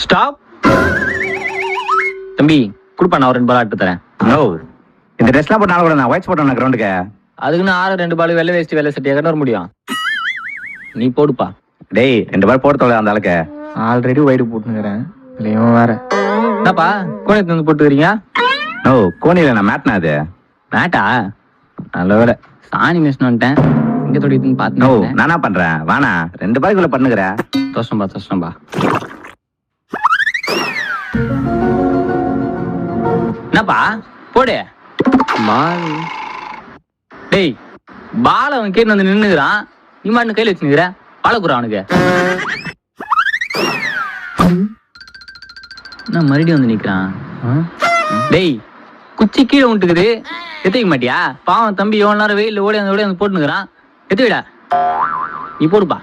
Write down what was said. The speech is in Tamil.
ஸ்டாப். தம்பி குடுப்பா, நான் ஒரு 2 பால் ஆட்டு தரேன். நோ, இந்த ட்ரெஸ்லாம் போட்டு கூட நான் ஒயிட் போட்டேன் கிரவுண்டுக்கு. அதுக்குன்னு 2 பால் வெள்ளை வேஸ்ட் வெள்ளை சட்டியா கட்ட வர முடியும்? நீ போடுப்பா. டேய் 2 பால் போட தொலை அந்த ஆளுக்கு. ஆல்ரெடி ஒயிட் போட்டுக்கிறேன் இல்லையும் வேற. என்னப்பா கோணத்து வந்து போட்டுக்கிறீங்க? நோ, கோணில நான் மேட்னா அது. மேட்டா? நல்ல வேலை சாணி மிஷின் வந்துட்டேன். இங்க தொடிதுன்னு நோ, பார்த்தேன். நானா பண்றேன். வானா 2 பாலுக்குள்ள பண்ணுகிறேன். தோஷம்பா. என்னப்பா போடு பால். டேய் பால் அவன் கேட்டு வந்து நின்னுக்கிறான், நீ மாட்டு கையில வச்சு நிக்கிற. பாலக்குறான் அவனுக்கு. என்ன மறுபடியும் வந்து நிக்கிறான்? டேய் குச்சி கீழே விட்டுக்குது, எத்திக்க மாட்டியா? பாவம் தம்பி எவ்வளவு நேரம் வெயில ஓடி வந்து போட்டுனுக்குறான். எத்து விடா, நீ போடுப்பா.